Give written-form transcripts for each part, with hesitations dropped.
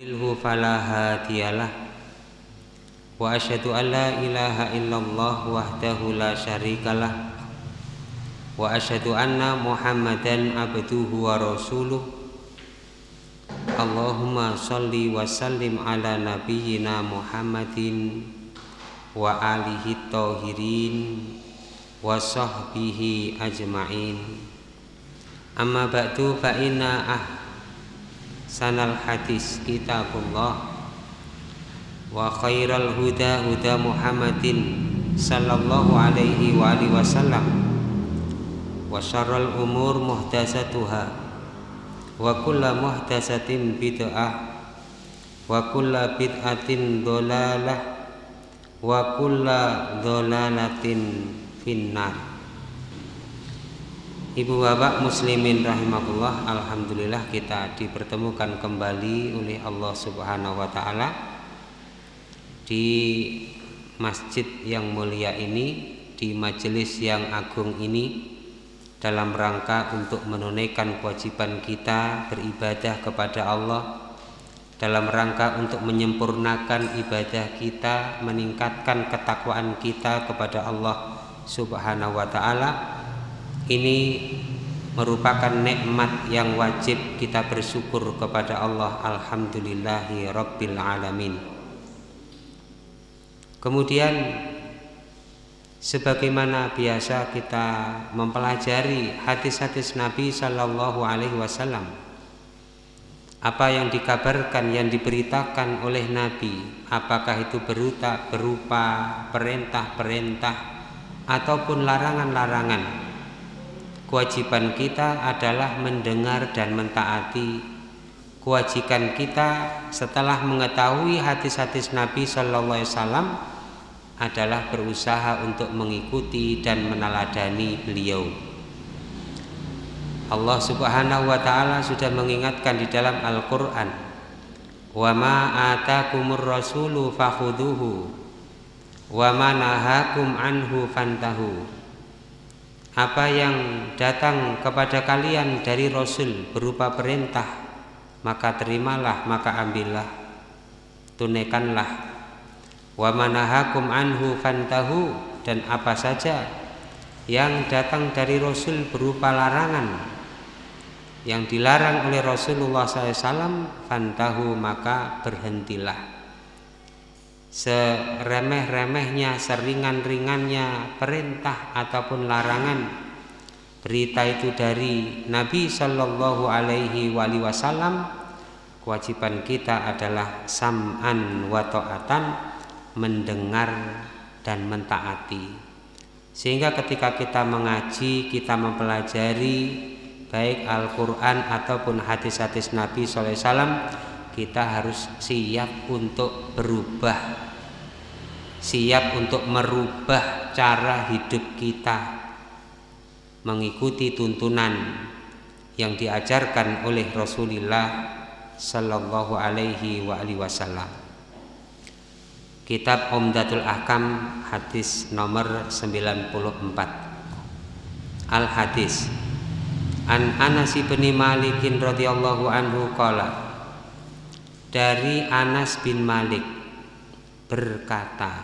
Ilhu fala hadiyalah wa asyhadu an la ilaha illallah wahdahu la syarikalah wa asyhadu anna Muhammadan abduhu wa rasuluh. Allahumma sholli wa sallim ala nabiyyina Muhammadin wa alihi thahirin wa sahbihi ajma'in. Amma ba'du fa inna sanal hadis kitabullah wa khairal huda huda Muhammadin sallallahu alaihi wa alihi wasallam wa syarrul umur muhdatsatuha wa kullu muhdatsatin bid'ah wa kullu bid'atin dhalalah wa kullu dhalalatin finnar. Ibu bapak muslimin rahimakumullah, alhamdulillah kita dipertemukan kembali oleh Allah Subhanahu wa taala di masjid yang mulia ini, di majelis yang agung ini, dalam rangka untuk menunaikan kewajiban kita beribadah kepada Allah, dalam rangka untuk menyempurnakan ibadah kita, meningkatkan ketakwaan kita kepada Allah Subhanahu wa taala. Ini merupakan nikmat yang wajib kita bersyukur kepada Allah. Alhamdulillahi rabbil alamin. Kemudian sebagaimana biasa kita mempelajari hadis-hadis Nabi sallallahu alaihi wasallam, apa yang dikabarkan, yang diberitakan oleh Nabi, apakah itu berupa perintah-perintah ataupun larangan-larangan, kewajiban kita adalah mendengar dan mentaati. Kewajiban kita setelah mengetahui hadis-hadis Nabi sallallahu alaihi wasallam adalah berusaha untuk mengikuti dan meneladani beliau. Allah Subhanahu wa taala sudah mengingatkan di dalam Al-Qur'an, "Wa ma atakumur rasulu fakhuduhu wa ma nahakum anhu fantahu." Apa yang datang kepada kalian dari Rasul berupa perintah, maka terimalah, maka ambillah, tunaikanlah. Wa manahakum anhu fantahu, dan apa saja yang datang dari Rasul berupa larangan, yang dilarang oleh Rasulullah SAW, fantahu, maka berhentilah. Seremeh-remehnya, seringan-ringannya perintah ataupun larangan, berita itu dari Nabi sallallahu alaihi wasallam, kewajiban kita adalah sam'an wa ta'atan, mendengar dan mentaati. Sehingga ketika kita mengaji, kita mempelajari baik Al-Quran ataupun hadis-hadis Nabi sallallahu alaihi wasallam, kita harus siap untuk berubah, siap untuk merubah cara hidup kita, mengikuti tuntunan yang diajarkan oleh Rasulullah sallallahu alaihi wasallam. Kitab Umdatul Ahkam, hadis nomor 94. Al-hadis An Anas bin Malik radhiyallahu anhu qala, dari Anas bin Malik berkata,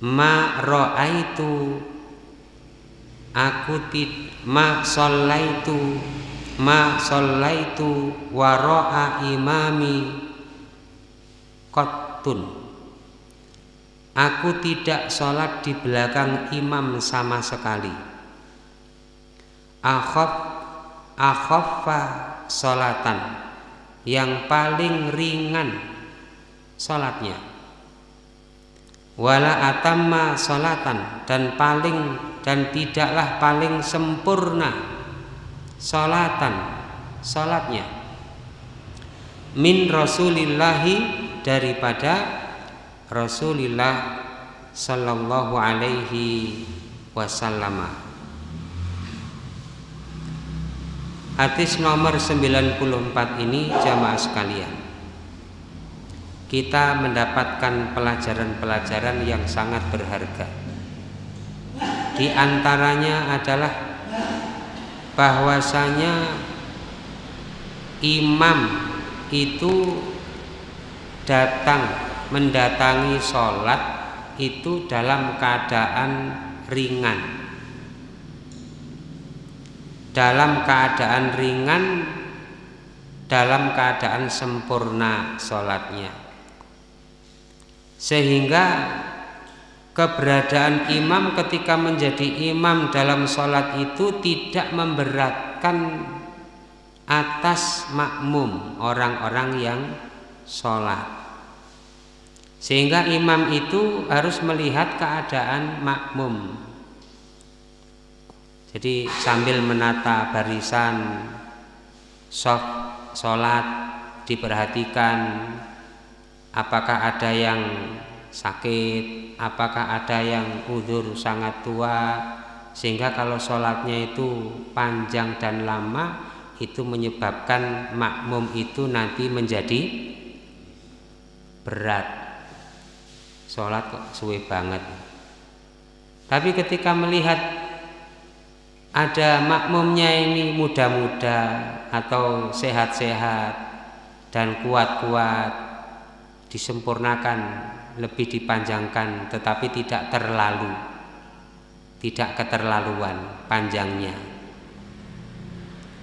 ma ra'aitu, ma shallaitu wara'a imami qattun. Aku tidak sholat di belakang imam sama sekali. Akhaffa sholatan, yang paling ringan sholatnya, wala atamma sholatan, dan tidaklah paling sempurna sholatnya, min rasulillahi, daripada Rasulullah sallallahu alaihi wasallam. Hadis nomor 94 ini, jamaah sekalian, kita mendapatkan pelajaran-pelajaran yang sangat berharga. Di antaranya adalah bahwasanya imam itu mendatangi sholat itu dalam keadaan ringan, dalam keadaan sempurna sholatnya, sehingga keberadaan imam ketika menjadi imam dalam sholat itu tidak memberatkan atas makmum, orang-orang yang sholat, sehingga imam itu harus melihat keadaan makmum. Jadi sambil menata barisan shaf sholat diperhatikan apakah ada yang sakit, apakah ada yang udzur sangat tua, sehingga kalau sholatnya itu panjang dan lama itu menyebabkan makmum itu nanti menjadi berat, sholat kok suwe banget. Tapi ketika melihat ada makmumnya ini muda-muda atau sehat-sehat dan kuat-kuat, disempurnakan, lebih dipanjangkan, tetapi tidak keterlaluan panjangnya.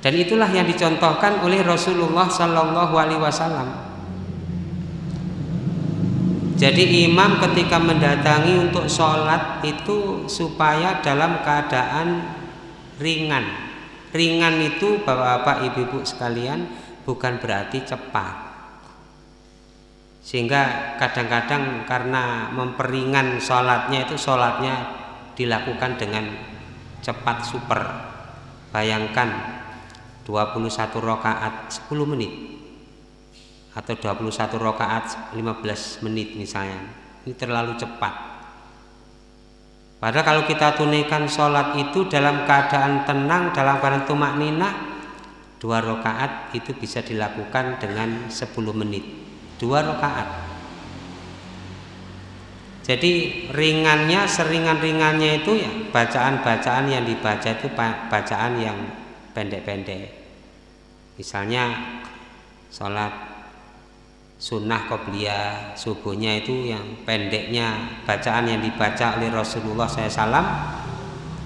Dan itulah yang dicontohkan oleh Rasulullah Sallallahu Alaihi Wasallam. Jadi imam ketika mendatangi untuk sholat itu supaya dalam keadaan ringan. Ringan itu bapak-bapak, ibu-ibu sekalian, bukan berarti cepat. Sehingga kadang-kadang karena memperingan sholatnya itu sholatnya dilakukan dengan cepat super. Bayangkan 21 rakaat 10 menit atau 21 rakaat 15 menit misalnya, ini terlalu cepat. Padahal kalau kita tunaikan sholat itu dalam keadaan tenang, dalam keadaan tumakninah, 2 rakaat itu bisa dilakukan dengan 10 menit, 2 rakaat. Jadi ringannya, seringan-ringannya itu ya bacaan-bacaan yang dibaca itu bacaan yang pendek-pendek. Misalnya sholat sunnah qobliyah subuhnya itu yang pendeknya, bacaan yang dibaca oleh Rasulullah SAW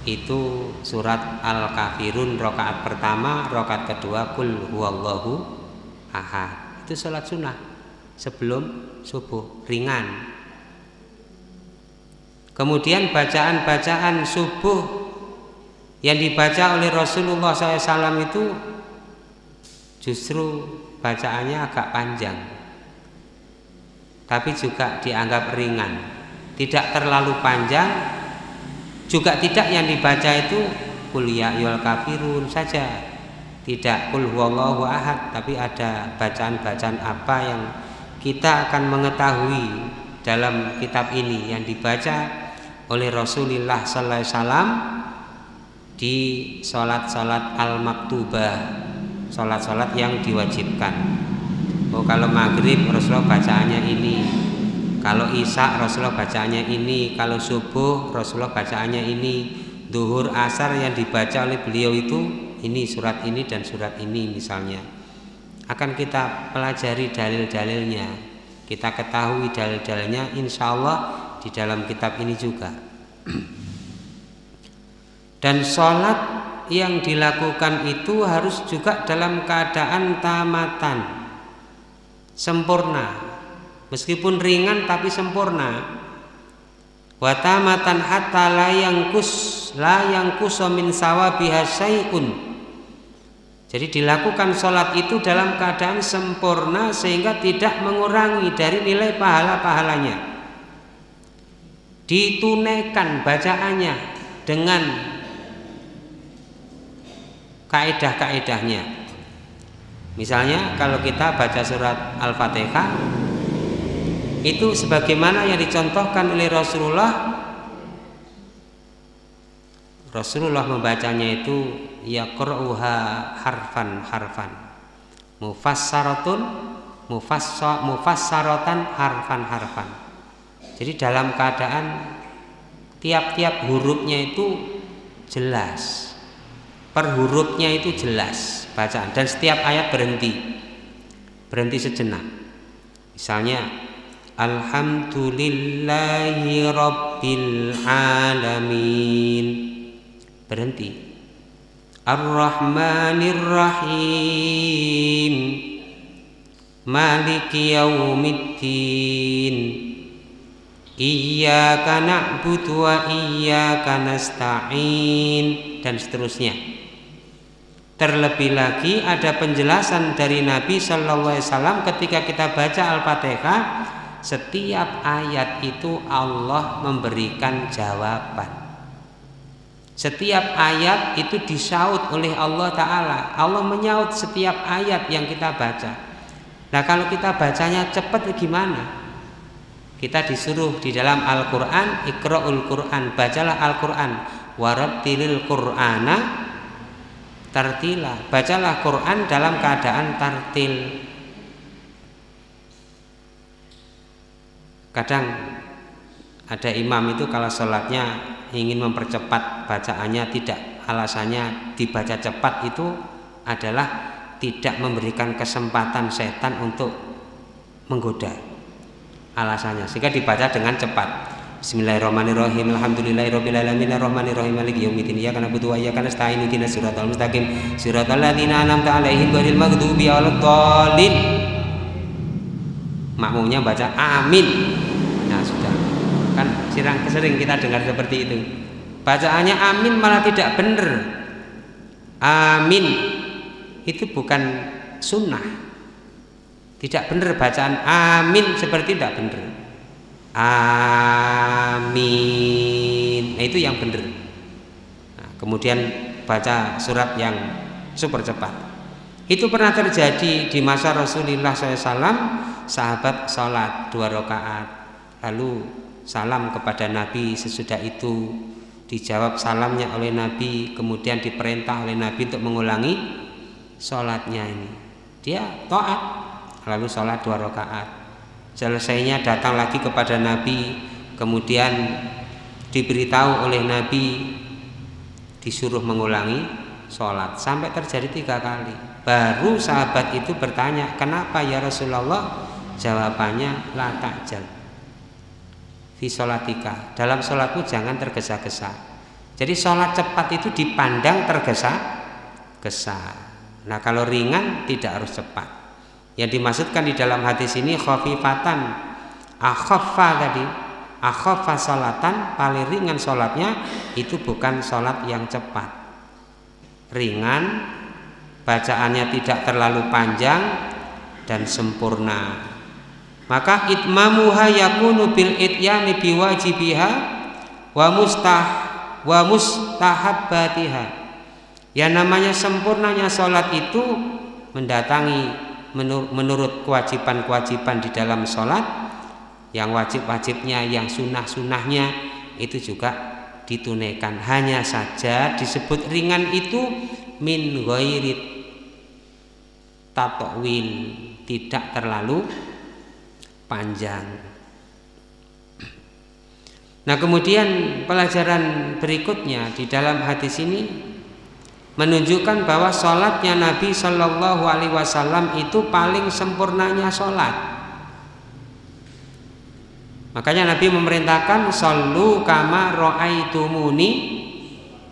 itu surat Al-Kafirun rakaat pertama, rakaat kedua Qul huwallahu ahad. Itu sholat sunnah sebelum subuh, ringan. Kemudian bacaan-bacaan subuh yang dibaca oleh Rasulullah SAW itu justru bacaannya agak panjang, tapi juga dianggap ringan, tidak terlalu panjang, juga tidak yang dibaca itu Qul ya ayyuhal kafirun saja, tidak Qul huwallahu ahad, tapi ada bacaan-bacaan apa yang kita akan mengetahui dalam kitab ini yang dibaca oleh Rasulullah sallallahu alaihi wasallam di salat-salat al-maktubah, salat-salat yang diwajibkan. Oh, kalau maghrib Rasulullah bacaannya ini, kalau isya Rasulullah bacaannya ini, kalau subuh Rasulullah bacaannya ini, duhur asar yang dibaca oleh beliau itu ini, surat ini dan surat ini misalnya. Akan kita pelajari dalil-dalilnya, kita ketahui dalil-dalilnya insya Allah di dalam kitab ini juga. Dan sholat yang dilakukan itu harus juga dalam keadaan tamatan, sempurna, meskipun ringan tapi sempurna. Wa tamatan hatta la yangkus min sawabiha syai'un. Jadi dilakukan sholat itu dalam keadaan sempurna sehingga tidak mengurangi dari nilai pahala-pahalanya. Ditunaikan bacaannya dengan kaedah-kaedahnya. Misalnya kalau kita baca surat Al-Fatihah itu sebagaimana yang dicontohkan oleh Rasulullah membacanya itu yaqra'uha harfan mufassaratan harfan. Jadi dalam keadaan tiap-tiap hurufnya itu jelas, per hurufnya itu jelas bacaan, dan setiap ayat berhenti berhenti sejenak. Misalnya alhamdulillahi rabbil alamin, berhenti. Ar-Rahmanir Rahim, Maliki Yaumiddin, Iyyaka na'budu wa iyyaka nasta'in, dan seterusnya. Terlebih lagi ada penjelasan dari Nabi Sallallahu Alaihi Wasallam ketika kita baca Al-Fatihah, setiap ayat itu Allah memberikan jawaban. Setiap ayat itu disaut oleh Allah Ta'ala. Allah menyaut setiap ayat yang kita baca. Nah, kalau kita bacanya cepat gimana? Kita disuruh di dalam Al-Quran, Iqra'ul Quran, bacalah Al-Quran, warattilil Qur'ana tartila, bacalah Quran dalam keadaan tartil. Kadang ada imam itu kalau sholatnya ingin mempercepat bacaannya, tidak, alasannya dibaca cepat itu adalah tidak memberikan kesempatan setan untuk menggoda, alasannya, sehingga dibaca dengan cepat. Bismillahirrahmanirrahim, alhamdulillahirabbil alamin, arrahmanirrahim, maliki yaumiddin, iyyaka na'budu wa iyyaka nasta'in, ihdinas siratal mustaqim, siratal ladzina an'amta 'alaihim ghairil maghdubi 'aladdallin. Makmumnya baca amin. Nah, sudah. Kan sering kita dengar seperti itu. Bacaannya amin malah tidak benar. Amin itu bukan sunnah. Tidak benar bacaan amin, seperti tidak benar. Amin, nah, itu yang benar. Nah, kemudian baca surat yang super cepat. Itu pernah terjadi di masa Rasulullah SAW. Sahabat sholat 2 rakaat, lalu salam kepada Nabi. Sesudah itu dijawab salamnya oleh Nabi, kemudian diperintah oleh Nabi untuk mengulangi sholatnya ini. Dia taat, lalu sholat 2 rakaat. Selesainya datang lagi kepada Nabi, kemudian diberitahu oleh Nabi disuruh mengulangi sholat sampai terjadi 3 kali. Baru sahabat itu bertanya, kenapa ya Rasulullah? Jawabannya, la ta'jal fi sholatika, dalam sholatmu jangan tergesa-gesa. Jadi sholat cepat itu dipandang tergesa-gesa. Nah, kalau ringan tidak harus cepat. Yang dimaksudkan di dalam hadis ini khafifatan, akhaffa tadi, akhaffa sholatan, paling ringan sholatnya itu bukan sholat yang cepat, ringan, bacaannya tidak terlalu panjang dan sempurna. Maka itmamuha yakunu bil ityani biwajibiha wa mustahabbatiha. Yang namanya sempurnanya sholat itu mendatangi menurut kewajiban-kewajiban di dalam sholat, yang wajib-wajibnya, yang sunnah-sunnahnya itu juga ditunaikan. Hanya saja disebut ringan itu min ghairit tatwil, tidak terlalu panjang. Nah, kemudian pelajaran berikutnya di dalam hadis ini menunjukkan bahwa sholatnya Nabi Shallallahu Alaihi Wasallam itu paling sempurnanya sholat. Makanya Nabi memerintahkan shollu kama ro'aitumuni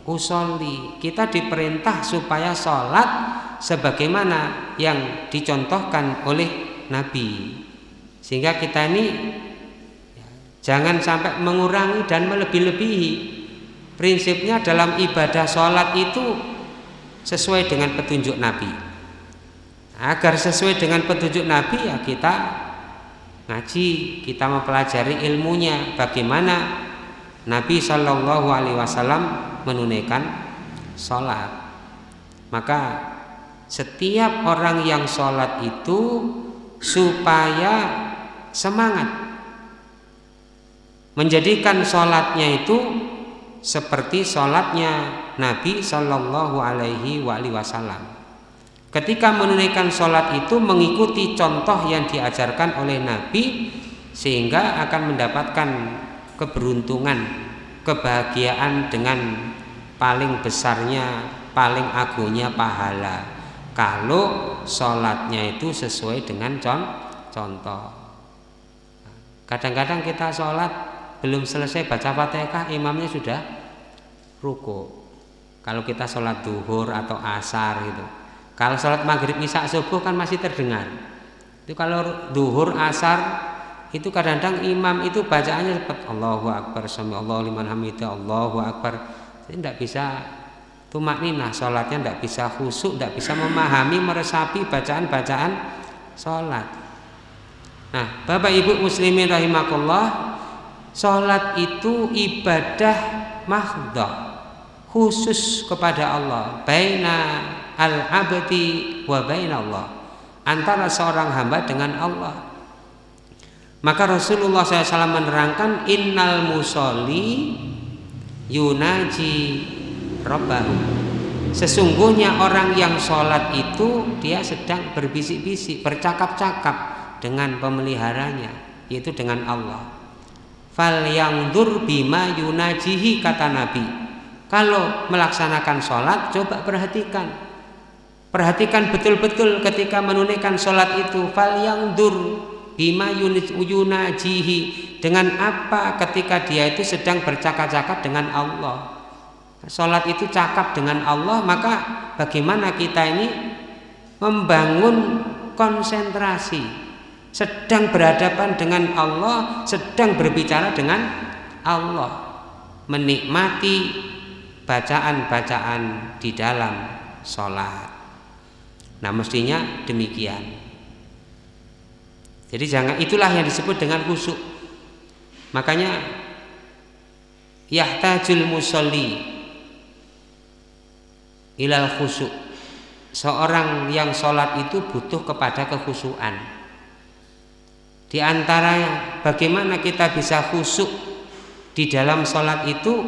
usolli. Kita diperintah supaya sholat sebagaimana yang dicontohkan oleh Nabi, sehingga kita ini jangan sampai mengurangi dan melebih-lebihi. Prinsipnya dalam ibadah sholat itu sesuai dengan petunjuk Nabi. Agar sesuai dengan petunjuk Nabi, ya kita ngaji, kita mempelajari ilmunya, bagaimana Nabi Shallallahu Alaihi Wasallam menunaikan sholat. Maka setiap orang yang sholat itu supaya semangat menjadikan sholatnya itu seperti sholatnya Nabi Shallallahu Alaihi Wasallam. Ketika menunaikan sholat itu mengikuti contoh yang diajarkan oleh Nabi, sehingga akan mendapatkan keberuntungan, kebahagiaan dengan paling besarnya, paling agungnya pahala. kalau sholatnya itu sesuai dengan contoh. Kadang-kadang kita sholat belum selesai baca Fatihah, imamnya sudah ruku. Kalau kita sholat duhur atau asar gitu. Kalau sholat maghrib, isya, subuh kan masih terdengar. Itu kalau duhur, asar itu kadang-kadang imam itu bacaannya cepat, Allahu Akbar, sami Allahu liman hamidah, Allahu Akbar. Jadi tidak bisa tumakninah, sholatnya tidak bisa khusyuk, tidak bisa memahami, meresapi bacaan-bacaan sholat. Nah, Bapak Ibu muslimin rahimakumullah, sholat itu ibadah mahdhah, khusus kepada Allah, baina al-abdi wa baina Allah, antara seorang hamba dengan Allah. Maka Rasulullah SAW menerangkan, innal musolli yunaji rabbahu. Sesungguhnya orang yang sholat itu dia sedang berbisik-bisik, bercakap-cakap dengan pemeliharanya, yaitu dengan Allah. Fal yangdur bima yunajihi, kata Nabi. Kalau melaksanakan sholat, coba perhatikan betul-betul ketika menunaikan sholat itu. Fal yangdur bima yunajihi, dengan apa ketika dia itu sedang bercakap-cakap dengan Allah. Sholat itu cakap dengan Allah, maka bagaimana kita ini membangun konsentrasi, sedang berhadapan dengan Allah, sedang berbicara dengan Allah, menikmati bacaan-bacaan di dalam sholat. Nah, mestinya demikian. Jadi itulah yang disebut dengan khusyuk. Makanya yahtajul musolli ilal khusyuk. Seorang yang sholat itu butuh kepada kekhusyuan. Di antara bagaimana kita bisa khusyuk di dalam sholat itu,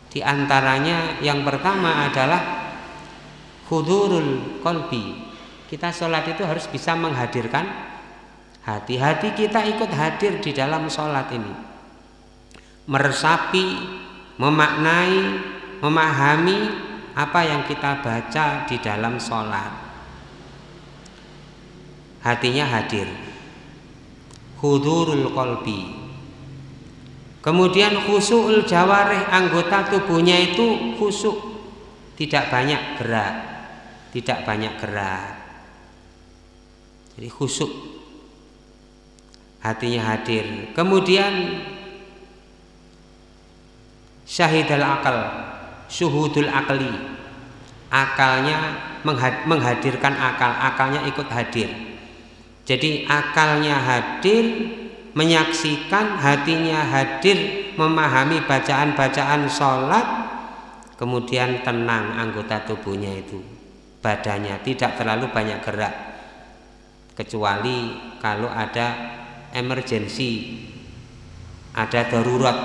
di antaranya yang pertama adalah hudurul qalbi. Kita sholat itu harus bisa menghadirkan hati kita ikut hadir di dalam sholat ini, meresapi, memaknai, memahami apa yang kita baca di dalam sholat. Hatinya hadir, hudurul qalbi. Kemudian khusyukul jawarih, anggota tubuhnya itu khusyuk, tidak banyak gerak. Jadi khusyuk, hatinya hadir. Kemudian syahidul akal, syuhudul akli, akalnya menghadirkan akalnya ikut hadir. Jadi akalnya hadir, menyaksikan, hatinya hadir, memahami bacaan-bacaan sholat. Kemudian tenang anggota tubuhnya itu, badannya tidak terlalu banyak gerak, kecuali kalau ada emergensi, ada darurat,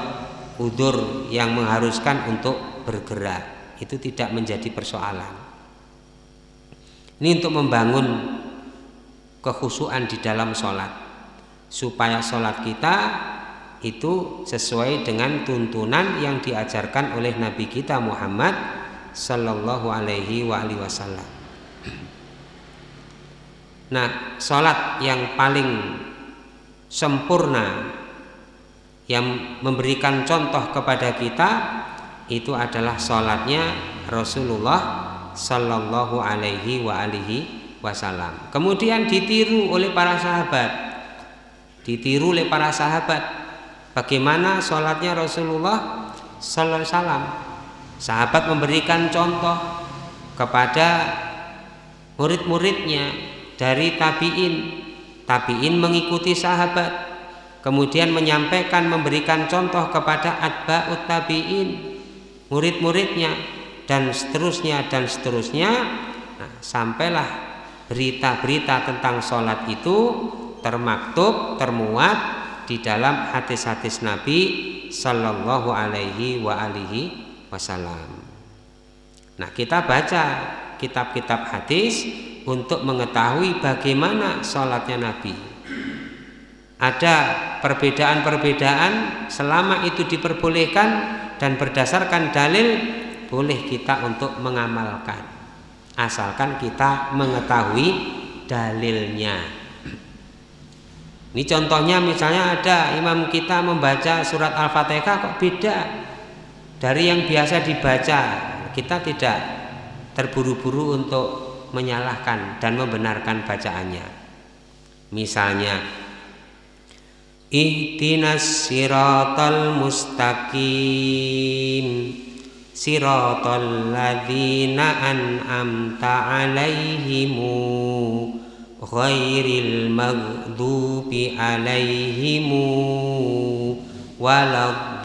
udzur yang mengharuskan untuk bergerak, itu tidak menjadi persoalan. Ini untuk membangun kekhusyuan di dalam sholat, supaya sholat kita itu sesuai dengan tuntunan yang diajarkan oleh Nabi kita Muhammad Sallallahu Alaihi Wasallam. Nah, sholat yang paling sempurna, yang memberikan contoh kepada kita, itu adalah sholatnya Rasulullah Sallallahu Alaihi Wasallam. Kemudian ditiru oleh para sahabat, bagaimana sholatnya Rasulullah Sallallahu Alaihi Wasallam. Sahabat memberikan contoh kepada murid-muridnya dari tabi'in mengikuti sahabat, kemudian menyampaikan, memberikan contoh kepada atba'ut tabi'in, murid-muridnya, dan seterusnya. Nah, sampailah berita-berita tentang sholat itu termaktub, termuat di dalam hadis-hadis Nabi Sallallahu Alaihi Wasallam. Nah, kita baca kitab-kitab hadis untuk mengetahui bagaimana sholatnya Nabi. Ada perbedaan-perbedaan, selama itu diperbolehkan dan berdasarkan dalil, boleh kita untuk mengamalkan. asalkan kita mengetahui dalilnya. Ini contohnya misalnya ada imam kita membaca surat Al-Fatihah kok beda dari yang biasa dibaca. Kita tidak terburu-buru untuk menyalahkan dan membenarkan bacaannya. Misalnya, ihdinas siratal mustaqim siratal ladzina an'amta 'alaihimu ghairil maghdubi 'alaihimu waladdallin.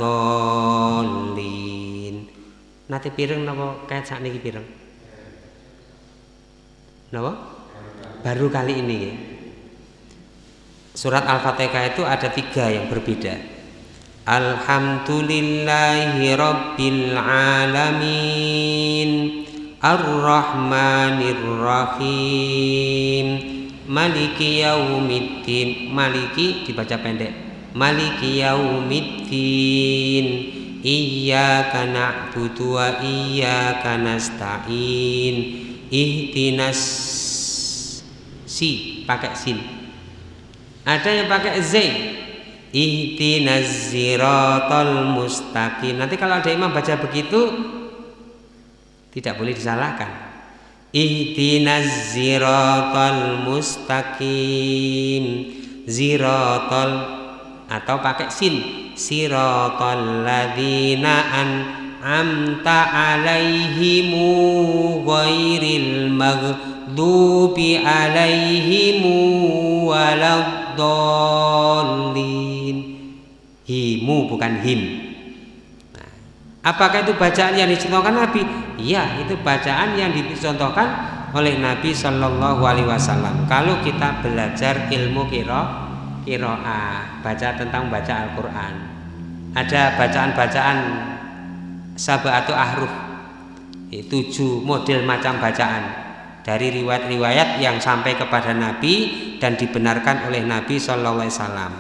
Nate pireng napa kayak sakniki pireng? Napa? Baru kali ini ya. Surat Al-Fatihah itu ada 3 yang berbeda. Alhamdulillahi Rabbil Alamin Ar-Rahmanir Rahim Maliki Yaumiddin. Maliki dibaca pendek, Maliki Yaumiddin Iyyaka na'budu wa iyyaka nasta'in Ihdinas, si pakai sin. Ada yang pakai z, ihdinas siratal mustaqim. Nanti kalau ada imam baca begitu tidak boleh disalahkan. Ihdinas siratal mustaqim, siratal, atau pakai sin, siratal ladzina an'amta 'alaihimu ghairil maghdubi 'alaihimu waladdallin. Himu bukan him. Nah, apakah itu bacaan yang dicontohkan Nabi? Iya, itu bacaan yang dicontohkan oleh Nabi Shallallahu Alaihi Wasallam. Kalau kita belajar ilmu qiraah, baca tentang baca Al-Quran, ada bacaan-bacaan sab'atu ahruf, 7 model macam bacaan dari riwayat-riwayat yang sampai kepada Nabi dan dibenarkan oleh Nabi Shallallahu Alaihi Wasallam.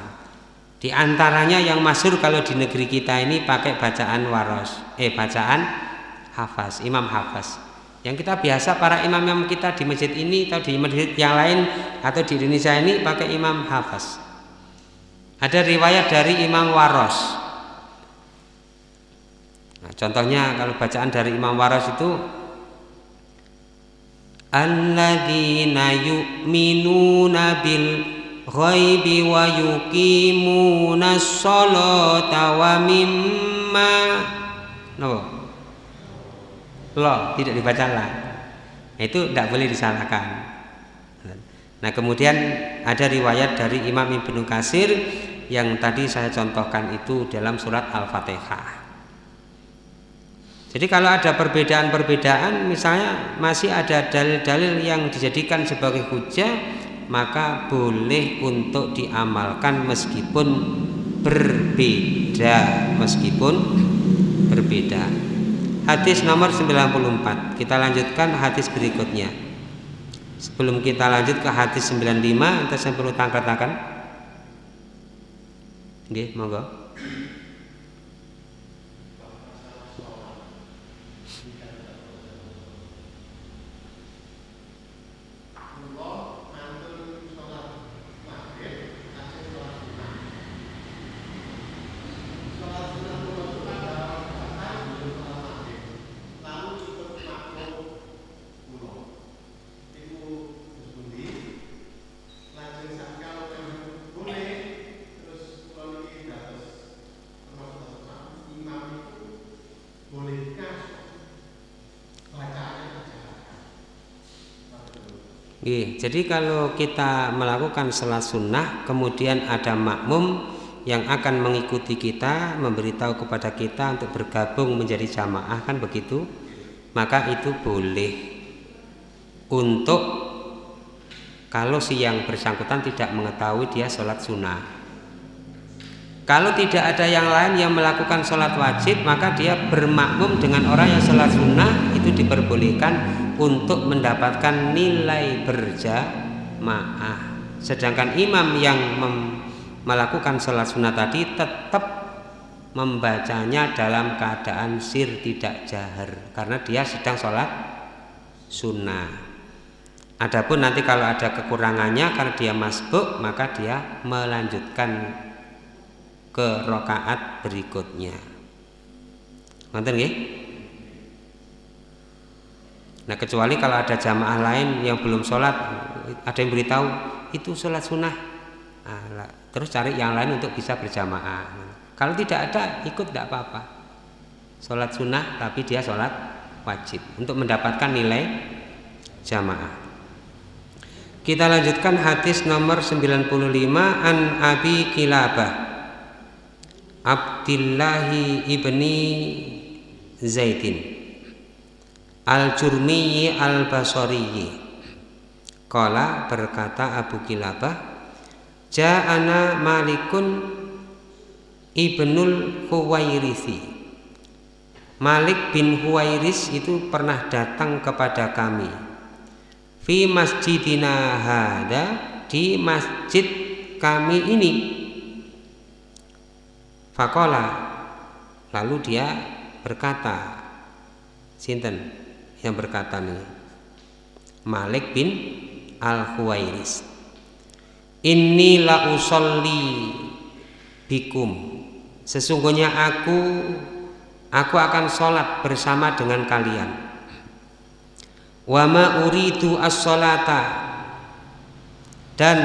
Di antaranya yang masyhur kalau di negeri kita ini pakai bacaan waros, bacaan hafaz, imam hafaz. Yang kita biasa para imam-imam kita di masjid ini atau di masjid yang lain atau di Indonesia ini pakai imam hafaz. Ada riwayat dari imam waros. Nah, contohnya kalau bacaan dari imam waros itu alladzina yu'minuna bil ghaibi wa yuqimunas sholata wa mimma tidak dibaca lah. Itu tidak boleh disalahkan. Nah, kemudian ada riwayat dari Imam Ibnu Katsir yang tadi saya contohkan itu dalam surat Al-Fatihah. Jadi kalau ada perbedaan-perbedaan, misalnya masih ada dalil-dalil yang dijadikan sebagai hujah, maka boleh untuk diamalkan meskipun berbeda, Hadis nomor 94. Kita lanjutkan hadis berikutnya. Sebelum kita lanjut ke hadis 95, entah saya perlu tangkat-tangkat. Nggih, monggo. Jadi kalau kita melakukan salat sunnah kemudian ada makmum yang akan mengikuti kita, memberitahu kepada kita untuk bergabung menjadi jamaah, kan begitu, maka itu boleh untuk kalau si yang bersangkutan tidak mengetahui dia salat sunnah. Kalau tidak ada yang lain yang melakukan salat wajib, maka dia bermakmum dengan orang yang salat sunnah, itu diperbolehkan untuk mendapatkan nilai berjamaah. Sedangkan imam yang melakukan sholat sunnah tadi tetap membacanya dalam keadaan sir, tidak jahar, karena dia sedang sholat sunnah. Adapun nanti kalau ada kekurangannya karena dia masbuk, maka dia melanjutkan ke rakaat berikutnya. Ngerti nggih? Nah, kecuali kalau ada jamaah lain yang belum sholat, ada yang beritahu itu sholat sunnah, terus cari yang lain untuk bisa berjamaah. Kalau tidak ada, ikut tidak apa-apa. Sholat sunnah tapi dia sholat wajib untuk mendapatkan nilai jamaah. Kita lanjutkan hadis nomor 95 an Abi Kilabah Abdillahi ibni Zaidin Al-Jurmiyyi Al-Basriyyi. Qala, berkata Abu Kilabah, Ja'ana Malikun ibnul Huwairisi. Malik bin Huwairis itu pernah datang kepada kami. Fi masjidina hada, di masjid kami ini. Faqala, lalu dia berkata, sinten yang berkata nih? Malik bin Al-Huwairis. Inni la usolli bikum. Sesungguhnya aku akan sholat bersama dengan kalian. Wa ma uridu as-sholata, dan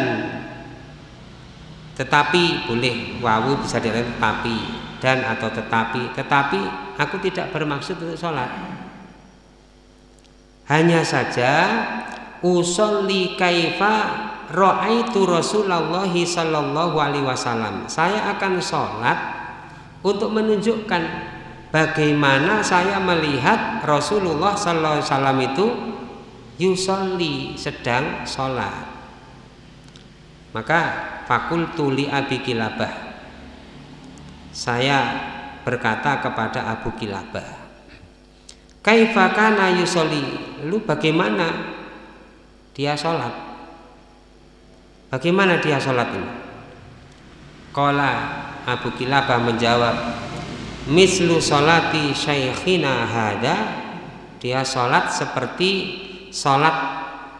tetapi, boleh wawu bisa dikatakan tetapi, dan atau tetapi aku tidak bermaksud untuk sholat. Hanya saja usolli kaifa ra'aitu Rasulullah sallallahu alaihi wasallam. Saya akan sholat untuk menunjukkan bagaimana saya melihat Rasulullah sallallahu alaihi wasallam itu yusolli, sedang sholat. Maka fakultu li Abi Kilabah, saya berkata kepada Abu Kilabah, kaifa kana yusolli, lu bagaimana dia sholat? Bagaimana dia sholat ini? Qala, Abu Kilabah menjawab, mislu sholati syaikhina hada, dia sholat seperti sholat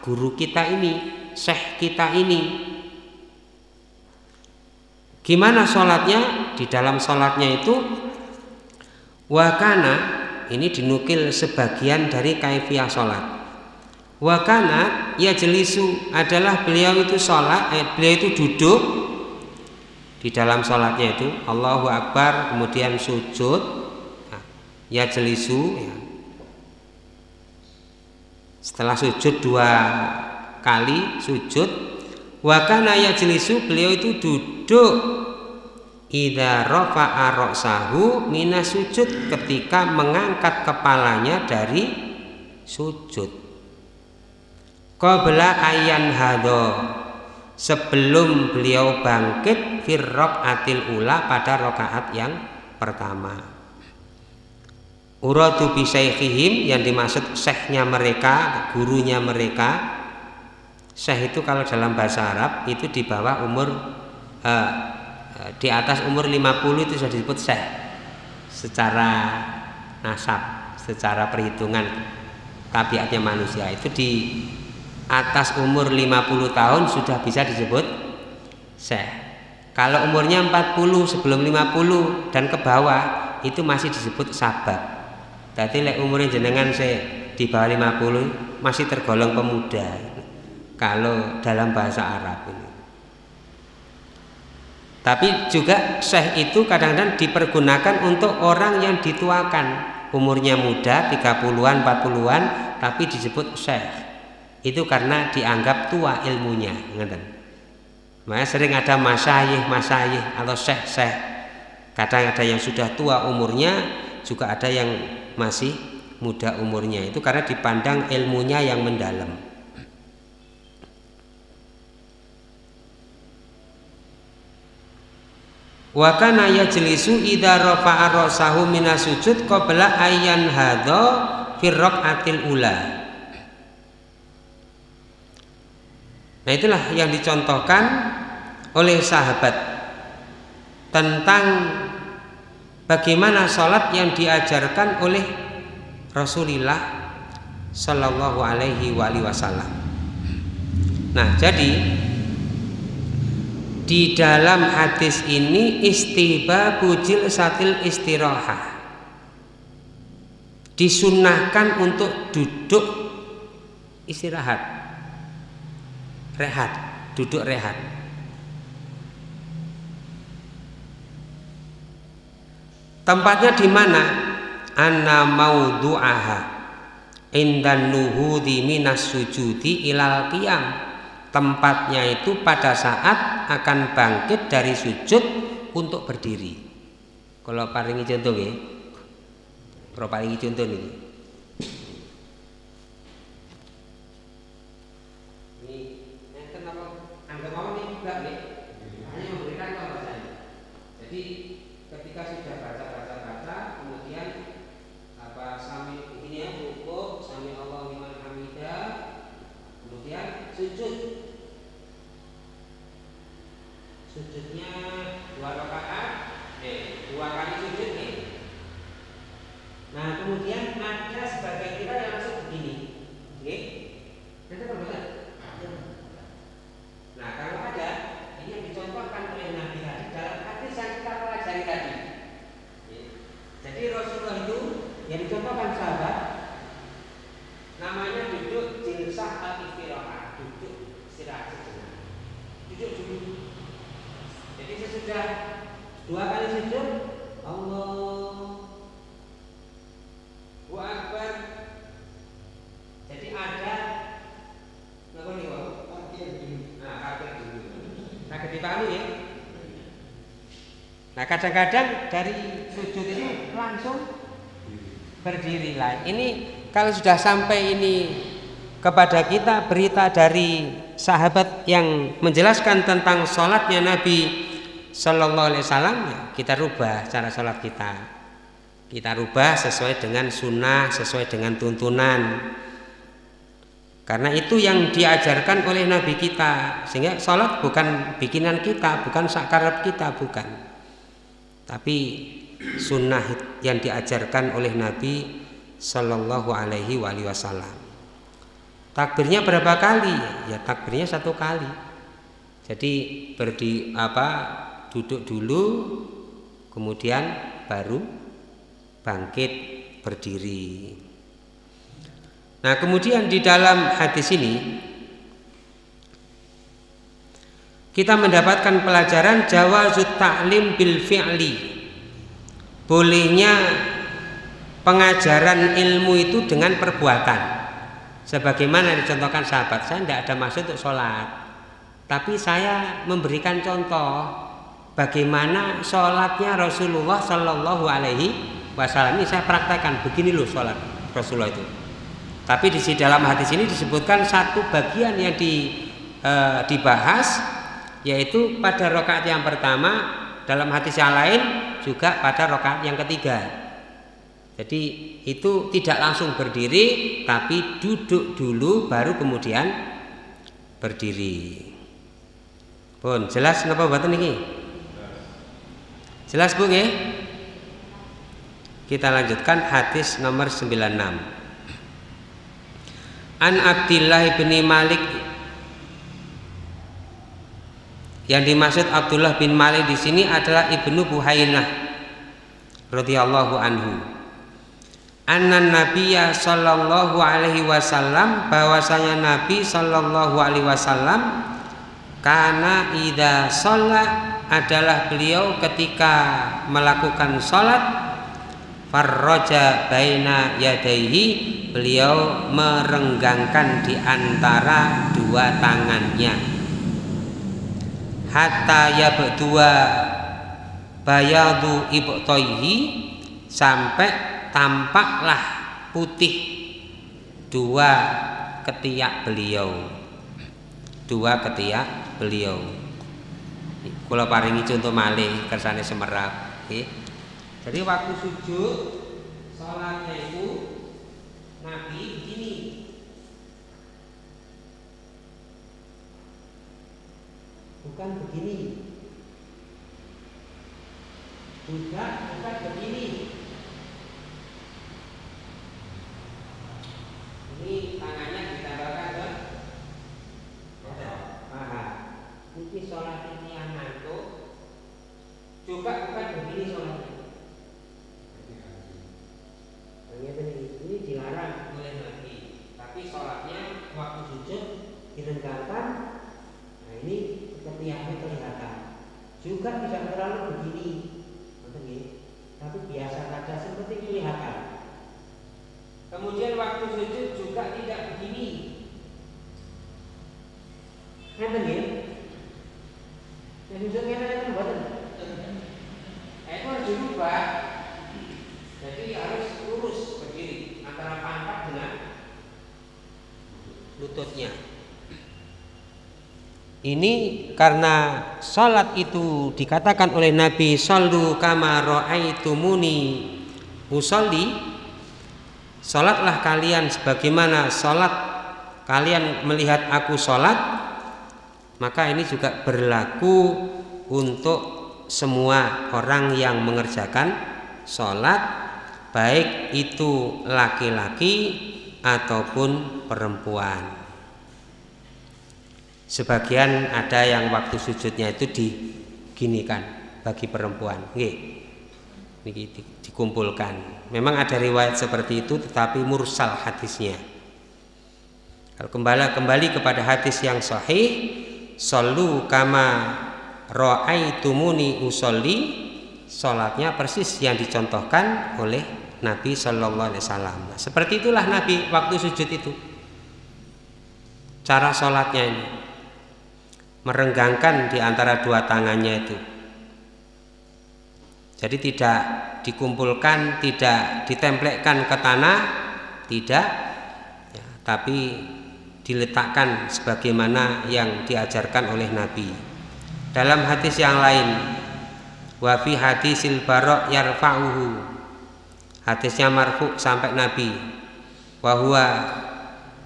guru kita ini, syekh kita ini. Gimana sholatnya? Di dalam sholatnya itu wakana, ini dinukil sebagian dari kaifiyah sholat. Wakana ya jelisu, adalah beliau itu sholat, beliau itu duduk di dalam sholatnya itu Allahu Akbar, kemudian sujud, ya jelisu, ya. Setelah sujud 2 kali sujud, wakana ya jelisu, beliau itu duduk idza rafa'a ra'sahu minas sujud, ketika mengangkat kepalanya dari sujud. Qabla ayan hadho, sebelum beliau bangkit fir raqatil ula, pada rakaat yang pertama. Uradu bi syekhihim, yang dimaksud syekhnya mereka, gurunya mereka. Syekh itu kalau dalam bahasa Arab itu di bawah umur di atas umur 50 itu sudah disebut syekh secara nasab, secara perhitungan tabiatnya manusia. Itu di atas umur 50 tahun sudah bisa disebut syekh. Kalau umurnya 40, sebelum 50 dan ke bawah itu masih disebut sahabat. Berarti umurnya jenengan di bawah 50 masih tergolong pemuda kalau dalam bahasa Arab ini. Tapi juga syekh itu kadang-kadang dipergunakan untuk orang yang dituakan, umurnya muda 30-an 40-an tapi disebut syekh. Itu karena dianggap tua ilmunya, ngeten. Makanya sering ada masyayikh atau syekh. Kadang ada yang sudah tua umurnya, juga ada yang masih muda umurnya. Itu karena dipandang ilmunya yang mendalam. Wa kana yajlisu idza rafa'a ra'sahu minas sujud qabla ayyan hadha fi raqatil ula. Nah, itulah yang dicontohkan oleh sahabat tentang bagaimana sholat yang diajarkan oleh Rasulullah sallallahu alaihi wasallam. Nah, jadi di dalam hadis ini istihbabu jilsatil istirahah, disunnahkan untuk duduk istirahat, rehat, duduk rehat. Tempatnya di mana? Anna maudhu'aha indan nuhudi minas sujudi ilal qiyam. Tempatnya itu pada saat akan bangkit dari sujud untuk berdiri. Kalau paringi contoh nggih. Kalau paringi contoh niki. Ini enten apa? Anggap mau nih enggak nggih. Hanya memberikan contoh saja. Jadi ketika sudah baca kemudian apa sami ini ya rukuk sami Allahu liman hamidah, kemudian sujud. Sujudnya 2 rakaat, 2 kali sujud nih. Nah, kemudian ada sebagian kita yang langsung begini. Oke? Ada apa betul? Nah, kalau ada, ini yang dicontohkan oleh Nabi tadi dalam hadis yang kita pelajari tadi. Jadi Rasulullah itu yang dicontohkan sahabat namanya duduk jilsah al-istirahah, duduk istirahat sejenak. Duduk dulu. Jadi sesudah 2 kali sujud, Allahu Akbar. Jadi ada apa nih, Pak? Nah, kaget dulu. Kaget dipahami ya? Nah, kadang-kadang dari sujud itu langsung berdiri lah. Ini kalau sudah sampai ini kepada kita berita dari sahabat yang menjelaskan tentang sholatnya Nabi Sallallahu Alaihi Wasallam, ya, kita rubah cara sholat kita rubah sesuai dengan sunnah, sesuai dengan tuntunan, karena itu yang diajarkan oleh Nabi kita. Sehingga sholat bukan bikinan kita, bukan sakarep kita, bukan, tapi sunnah yang diajarkan oleh Nabi Sallallahu Alaihi Wasallam. Takbirnya berapa kali? Ya takbirnya 1 kali. Jadi duduk dulu, kemudian baru bangkit berdiri. Nah, kemudian di dalam hadis ini kita mendapatkan pelajaran jawazut ta'lim bil fi'li. Bolehnya pengajaran ilmu itu dengan perbuatan. Sebagaimana dicontohkan sahabat, saya tidak ada maksud untuk sholat, tapi saya memberikan contoh bagaimana sholatnya Rasulullah Sallallahu Alaihi Wasallam. Ini saya praktekkan, begini loh sholat Rasulullah itu. Tapi di dalam hadis ini disebutkan satu bagian yang dibahas, yaitu pada rakaat yang pertama, dalam hadis yang lain juga pada rakaat yang ketiga. Jadi itu tidak langsung berdiri, tapi duduk dulu baru kemudian berdiri. Pun jelas napa mboten niki? Jelas Bu nggih? Kita lanjutkan hadis nomor 96. An Abdillah bin Malik. Yang dimaksud Abdullah bin Malik di sini adalah Ibnu Buhainah radhiyallahu anhu. Annan Nabiyya sallallahu alaihi wasallam, bahwasanya Nabi sallallahu alaihi wasallam kana idza shalla, adalah beliau ketika melakukan salat, farraja baina yadaihi, beliau merenggangkan di antara 2 tangannya, hatta yabdua bayadu ibtaihi, sampai tampaklah putih 2 ketiak beliau. 2 ketiak beliau. Kula paringi contoh malih kersane semerap. Jadi waktu sujud salatnya itu Nabi begini. Bukan begini. Bukan begini. Ini juga tidak terlalu begini, tapi biasa saja seperti kelihatan. Kemudian waktu sujud juga tidak begini, ngeten nggih. Nek sujud ngene mboten. Itu harus dirubah. Jadi harus lurus berdiri antara pangkat dengan lututnya. Ini karena salat itu dikatakan oleh Nabi sallu kama ra'aitumuni usolli, salatlah kalian sebagaimana salat kalian melihat aku salat, maka ini juga berlaku untuk semua orang yang mengerjakan salat, baik itu laki-laki ataupun perempuan. Sebagian ada yang waktu sujudnya itu diginikan bagi perempuan, nggih. Niki dikumpulkan. Memang ada riwayat seperti itu, tetapi mursal hadisnya. Kalau kembali kepada hadis yang sahih, sallu kama ra'aitumuni usolli, salatnya persis yang dicontohkan oleh Nabi Sallallahu Alaihi Wasallam. Seperti itulah Nabi waktu sujud itu. Cara salatnya ini merenggangkan di antara dua tangannya itu. Jadi tidak dikumpulkan, tidak ditemplekkan ke tanah, tidak, ya, tapi diletakkan sebagaimana yang diajarkan oleh Nabi. Dalam hadis yang lain, wa fi hadisil Bara' yarfa'uhu, hadisnya marfu sampai Nabi, wa huwa,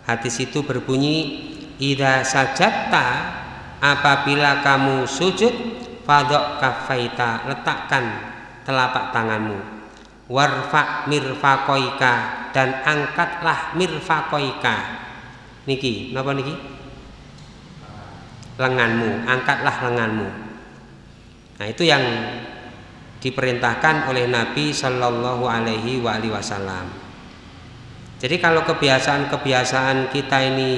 hadis itu berbunyi, idza sajadta, apabila kamu sujud, fadok kafaita, letakkan telapak tanganmu, warfa mirfaqoika, dan angkatlah mirfaqoika. Niki, napa niki? Lenganmu, angkatlah lenganmu. Nah, itu yang diperintahkan oleh Nabi Sallallahu Alaihi Wasallam. Jadi kalau kebiasaan kita ini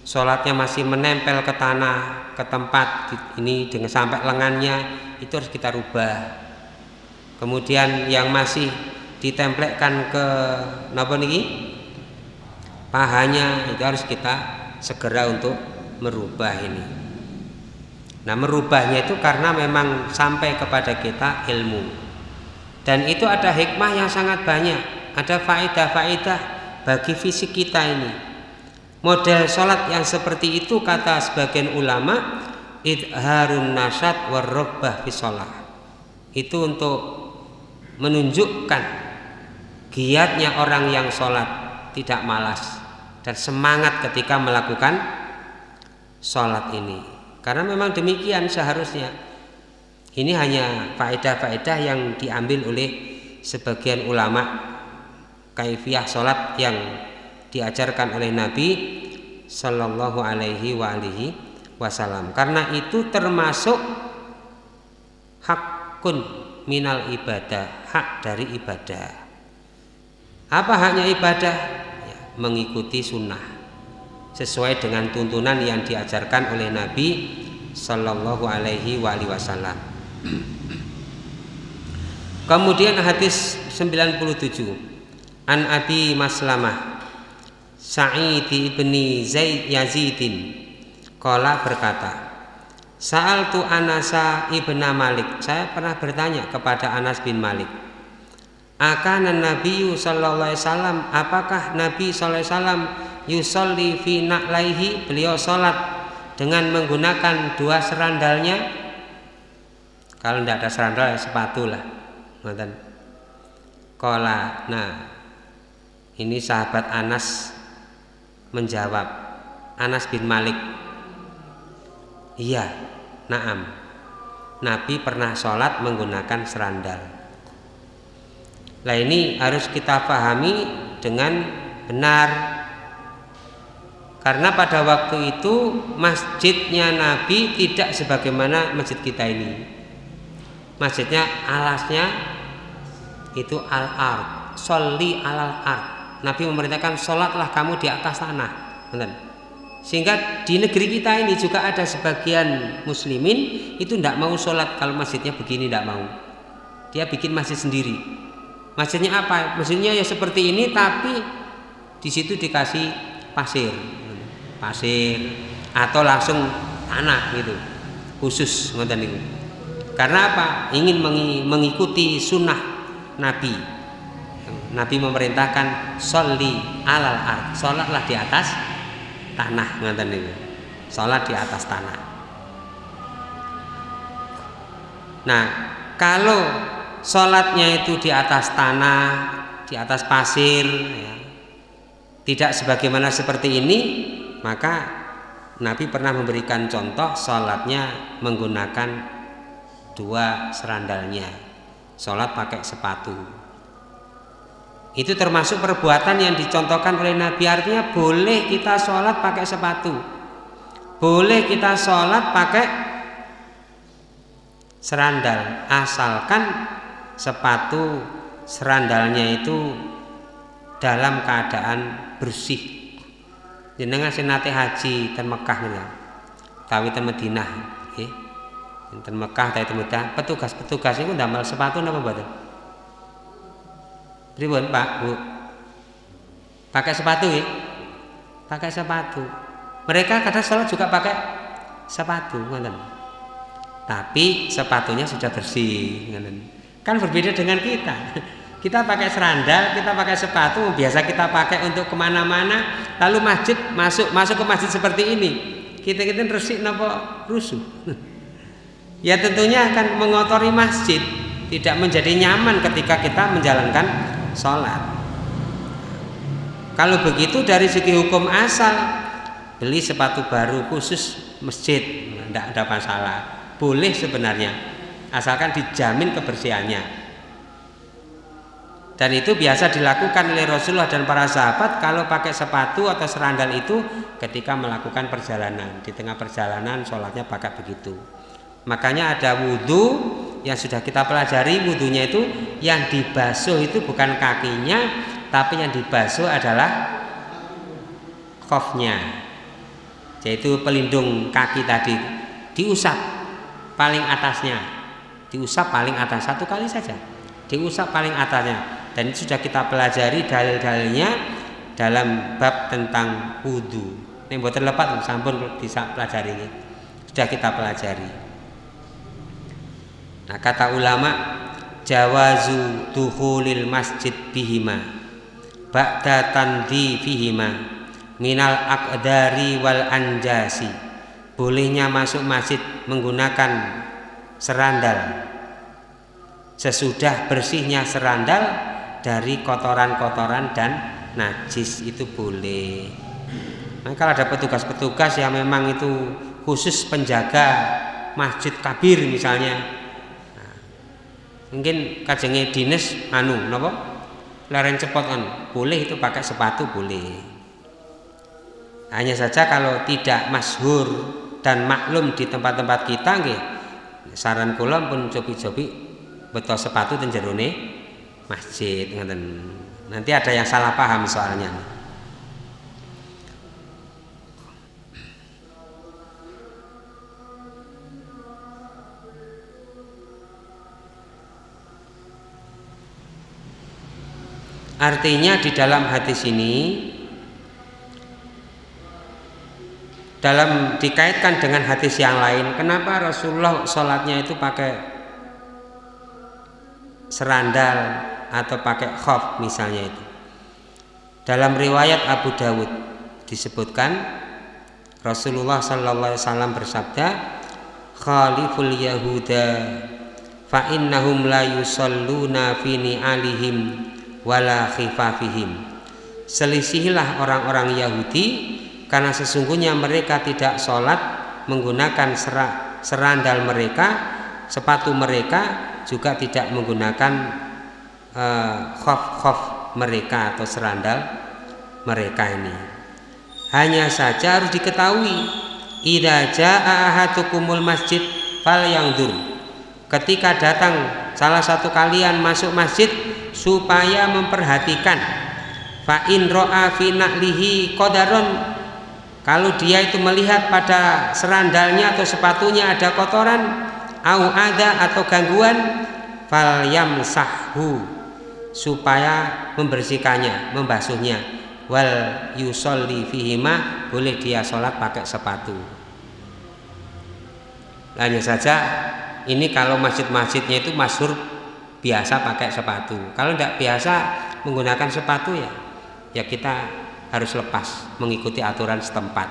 sholatnya masih menempel ke tanah, ke tempat ini dengan sampai lengannya, itu harus kita rubah. Kemudian yang masih ditemplekkan ke napa niki, pahanya, itu harus kita segera untuk merubah ini. Nah, merubahnya itu karena memang sampai kepada kita ilmu, dan itu ada hikmah yang sangat banyak, ada faedah-faedah bagi fisik kita ini. Model sholat yang seperti itu, kata sebagian ulama, idharun nasyat warrobbah fi sholat, itu untuk menunjukkan giatnya orang yang sholat, tidak malas dan semangat ketika melakukan sholat ini. Karena memang demikian seharusnya. Ini hanya faedah-faedah yang diambil oleh sebagian ulama, kaifiyah sholat yang diajarkan oleh Nabi Sallallahu Alaihi Wasallam. Karena itu termasuk hakun minal ibadah, hak dari ibadah. Apa haknya ibadah? Ya, mengikuti sunnah sesuai dengan tuntunan yang diajarkan oleh Nabi Sallallahu Alaihi Wasallam. Kemudian hadis 97, an Abi Maslamah Sa'id ibni Zaid Yazidin qala, berkata, Sa'altu Anasa ibna Malik, saya pernah bertanya kepada Anas bin Malik, akana Nabi sallallahu alaihi wasallam, apakah Nabi sallallahu alaihi wasallam yusolli fi na'laihi, beliau sholat dengan menggunakan dua serandalnya? Kalau tidak ada serandal, ya sepatu lah. Qala, nah ini sahabat Anas menjawab, Anas bin Malik, iya, na'am, Nabi pernah sholat menggunakan serandal. Nah, ini harus kita pahami dengan benar, karena pada waktu itu masjidnya Nabi tidak sebagaimana masjid kita ini. Masjidnya alasnya itu al-ard, sholli alal ard. Nabi memerintahkan sholatlah kamu di atas tanah. Sehingga di negeri kita ini juga ada sebagian muslimin itu tidak mau sholat kalau masjidnya begini, tidak mau. Dia bikin masjid sendiri. Masjidnya apa? Masjidnya ya seperti ini, tapi di situ dikasih pasir atau langsung tanah gitu, khusus ngoten niku. Karena apa? Ingin mengikuti sunnah Nabi. Nabi memerintahkan sholli alal ard, sholatlah di atas tanah, ngoten niku. Sholat di atas tanah. Nah, kalau sholatnya itu di atas tanah, di atas pasir, ya, tidak sebagaimana seperti ini, maka Nabi pernah memberikan contoh sholatnya menggunakan dua serandalnya, sholat pakai sepatu. Itu termasuk perbuatan yang dicontohkan oleh Nabi. Artinya boleh kita sholat pakai sepatu, boleh kita sholat pakai serandal, asalkan sepatu serandalnya itu dalam keadaan bersih. Jenengan senate haji ten Mekah niku, tawi ten Madinah, nggih. Ten Mekah ta ten Madinah, petugas niku ndamel sepatu napa mboten? Pripun, Pak, Bu? Pakai sepatu nggih? Pakai sepatu. Mereka kadang sholat juga pakai sepatu, ngoten. Tapi sepatunya sudah bersih, ngoten. Kan berbeda dengan kita. Kita pakai serandal, kita pakai sepatu, biasa kita pakai untuk kemana-mana. Lalu masuk ke masjid seperti ini, kita resik napa rusuh? Ya tentunya akan mengotori masjid, tidak menjadi nyaman ketika kita menjalankan sholat. Kalau begitu dari segi hukum asal, beli sepatu baru khusus masjid, tidak ada masalah, boleh sebenarnya, asalkan dijamin kebersihannya. Dan itu biasa dilakukan oleh Rasulullah dan para sahabat kalau pakai sepatu atau serandal itu ketika melakukan perjalanan. Di tengah perjalanan sholatnya pakai begitu. Makanya ada wudhu yang sudah kita pelajari, wudhunya itu yang dibasuh itu bukan kakinya, tapi yang dibasuh adalah khofnya, yaitu pelindung kaki tadi, diusap paling atasnya, diusap paling atas, satu kali saja, diusap paling atasnya. Dan itu sudah kita pelajari dalil-dalilnya dalam bab tentang wudhu. Ini buat terlepas, sampun bisa pelajari ini. Sudah kita pelajari. Nah, kata ulama, jawazu dukhulil masjid bihima ba'da tandhifihima minal aqdari wal anjasi. Bolehnya masuk masjid menggunakan serandal sesudah bersihnya serandal dari kotoran-kotoran dan najis, itu boleh. Nah, kalau ada petugas-petugas yang memang itu khusus penjaga masjid kabir misalnya, nah, mungkin kajenge dinas napa lereng cepot boleh itu pakai sepatu, boleh. Hanya saja kalau tidak masyhur dan maklum di tempat-tempat kita nggih, saran kula pun cobi-cobi betul sepatu ten jerone masjid, ngoten. Nanti ada yang salah paham soalnya. Artinya di dalam hadis ini dalam dikaitkan dengan hadis yang lain, kenapa Rasulullah sholatnya itu pakai serandal atau pakai khaf misalnya itu. Dalam riwayat Abu Dawud disebutkan Rasulullah sallallahu alaihi wasallam bersabda, khaliful yahuda fa innahum la yusalluna fi ni'alihim wala khifafihim. Selisihilah orang-orang Yahudi karena sesungguhnya mereka tidak sholat menggunakan serandal mereka, sepatu mereka, juga tidak menggunakan khaf mereka atau serandal mereka ini. Hanya saja harus diketahui, idza jaa ahadukumul masjid falyangdur. Ketika datang salah satu kalian masuk masjid, supaya memperhatikan, fa in ra'a fi na'lihi qadaron, Kalau dia itu melihat pada serandalnya atau sepatunya ada kotoran, au ada atau gangguan, fal yamsahhu, supaya membersihkannya, membasuhnya, wal yusolli fihima, boleh dia sholat pakai sepatu. Hanya saja ini kalau masjid-masjidnya itu masyhur biasa pakai sepatu. Kalau tidak biasa menggunakan sepatu ya kita harus lepas mengikuti aturan setempat.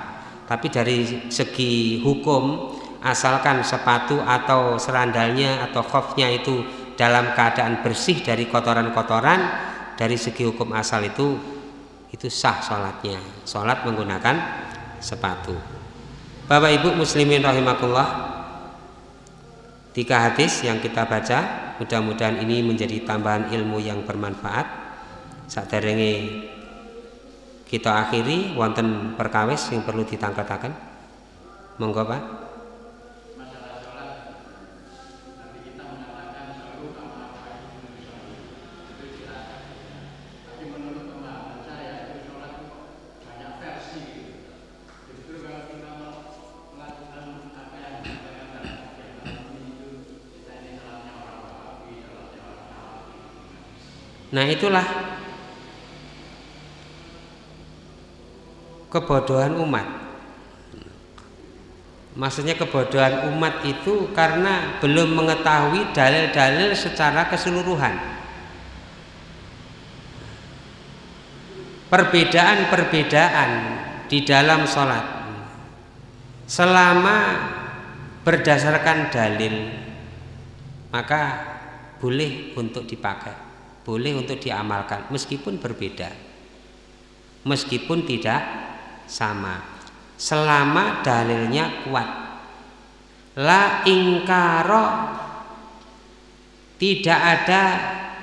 Tapi dari segi hukum, asalkan sepatu atau serandalnya atau khofnya itu dalam keadaan bersih dari kotoran-kotoran, dari segi hukum asal itu sah sholatnya. Sholat menggunakan sepatu. Bapak Ibu muslimin rahimakumullah, 3 hadis yang kita baca, mudah-mudahan ini menjadi tambahan ilmu yang bermanfaat. Saderenge kita akhiri, wonten perkawis yang perlu ditangkataken. Monggo Pak. Nah itulah kebodohan umat. Maksudnya kebodohan umat itu karena belum mengetahui dalil-dalil secara keseluruhan. Perbedaan-perbedaan di dalam sholat selama berdasarkan dalil maka boleh untuk dipakai, boleh untuk diamalkan meskipun berbeda, meskipun tidak sama, selama dalilnya kuat. La ingkaro, tidak ada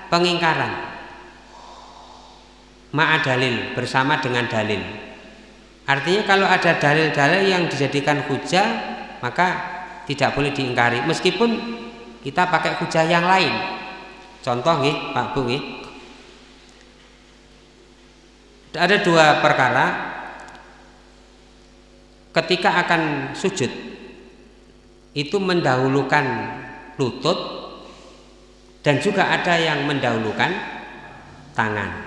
pengingkaran, ma'a dalil, bersama dengan dalil. Artinya kalau ada dalil-dalil yang dijadikan hujah maka tidak boleh diingkari meskipun kita pakai hujah yang lain. Contoh nggih Pak Bu nggih, ada 2 perkara ketika akan sujud itu mendahulukan lutut dan juga ada yang mendahulukan tangan.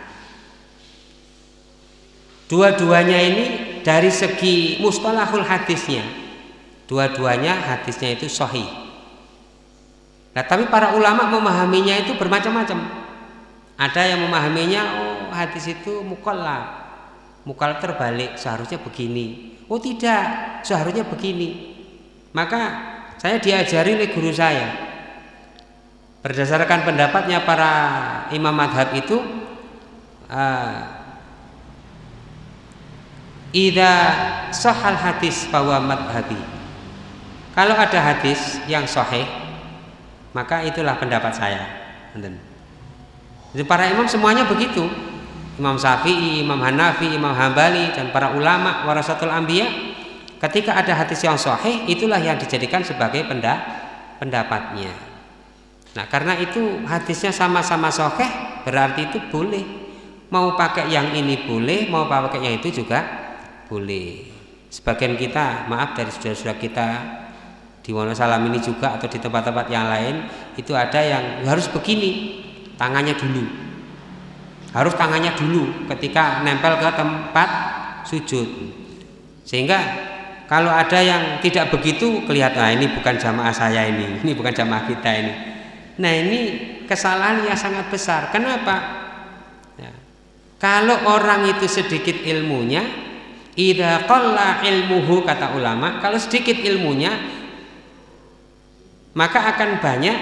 Dua-duanya ini dari segi mustalahul hadisnya, dua-duanya hadisnya itu sahih. Nah, tapi para ulama memahaminya itu bermacam-macam. Ada yang memahaminya hadis itu mukallaf, mukallaf terbalik, seharusnya begini. Oh tidak, seharusnya begini. Maka saya diajari oleh guru saya, berdasarkan pendapatnya para imam madhab itu, idza sahal hadis bahwa madhabi, kalau ada hadis yang sahih maka itulah pendapat saya. Jadi para imam semuanya begitu, Imam Syafi'i, Imam Hanafi, Imam Hambali dan para ulama warasatul anbiya, ketika ada hadis yang sahih itulah yang dijadikan sebagai pendapatnya. Nah karena itu hadisnya sama-sama sahih, berarti itu boleh, mau pakai yang ini boleh, mau pakai yang itu juga boleh. Sebagian kita, maaf dari saudara-saudara kita di Wonosalam ini juga atau di tempat-tempat yang lain, itu ada yang harus begini, tangannya dulu, harus tangannya dulu ketika nempel ke tempat sujud, sehingga kalau ada yang tidak begitu kelihatan, nah ini bukan jamaah saya ini bukan jamaah kita ini. Nah ini kesalahan yang sangat besar. Kenapa? Ya. Kalau orang itu sedikit ilmunya, idza qalla ilmuhu, kata ulama, kalau sedikit ilmunya maka akan banyak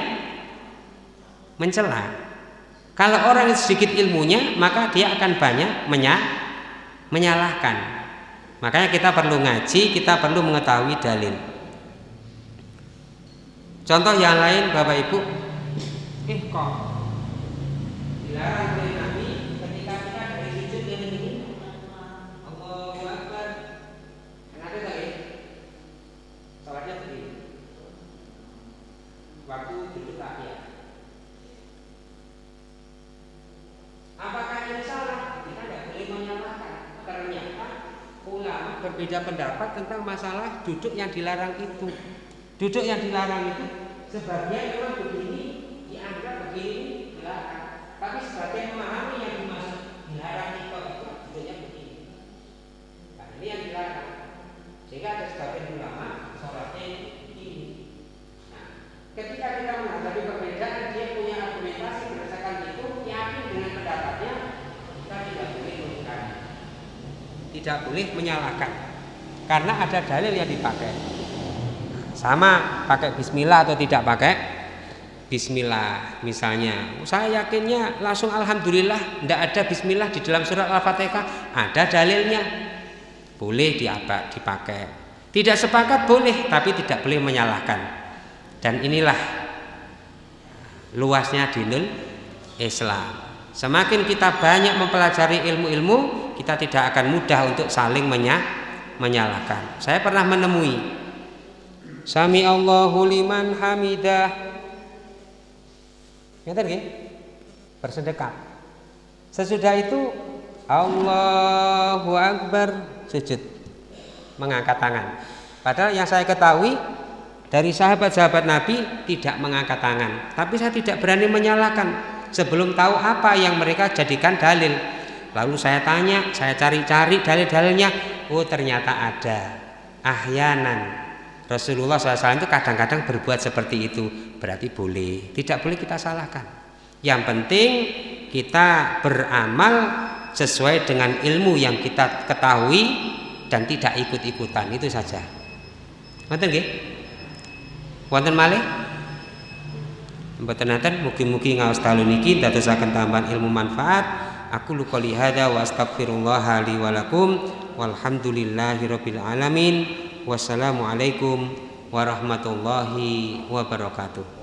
mencela. Kalau orang itu sedikit ilmunya maka dia akan banyak menyalahkan. Makanya kita perlu ngaji, kita perlu mengetahui dalil. Contoh yang lain Bapak Ibu, kok dilarang oleh Nabi ketika kita dari sujud ini, Allahu Akbar, kenapa tadi? Salatnya begini. Waktu duduk tahiyat. Apakah ini salah? Kita tidak boleh menyalahkan. Ternyata ulama berbeda pendapat tentang masalah duduk yang dilarang itu. Duduk yang dilarang itu sebagian memang begini dianggap begini dilarang, tapi sebagian memahami yang dimaksud dilarang itu duduknya begini. Nah, ini yang dilarang. Sehingga ada sebagian ulama sholatnya begini. Nah, ketika kita menghadapi perbedaan, dia punya argumentasi berdasarkan itu, yakin dengan pendapatnya, kita tidak boleh mengingkari, tidak boleh menyalahkan, karena ada dalil yang dipakai. Sama pakai bismillah atau tidak pakai bismillah. Misalnya saya yakinnya langsung alhamdulillah, tidak ada bismillah di dalam surat Al-Fatihah, ada dalilnya, boleh dipakai. Tidak sepakat boleh, tapi tidak boleh menyalahkan. Dan inilah luasnya dinul Islam. Semakin kita banyak mempelajari ilmu-ilmu, kita tidak akan mudah untuk saling menyalahkan. Saya pernah menemui Sami Allahu liman hamidah. Ngerti nggih? Bersedekap. Sesudah itu Allahu Akbar, sujud, mengangkat tangan. Padahal yang saya ketahui dari sahabat-sahabat Nabi tidak mengangkat tangan. Tapi saya tidak berani menyalahkan sebelum tahu apa yang mereka jadikan dalil. Lalu saya tanya, saya cari-cari dalil-dalilnya. Oh, ternyata ada. Ahyanan Rasulullah SAW itu kadang-kadang berbuat seperti itu. Berarti boleh. Tidak boleh kita salahkan. Yang penting kita beramal sesuai dengan ilmu yang kita ketahui dan tidak ikut-ikutan. Itu saja. Ngoten nggih? Wonten malih? Mboten nenten, mugi-mugi ngaos dalu niki dadosaken tambahan ilmu manfaat. Aku qouli hadza wa astaghfirullah li wa lakum walhamdulillahirabbil alamin. Wassalamualaikum warahmatullahi wabarakatuh.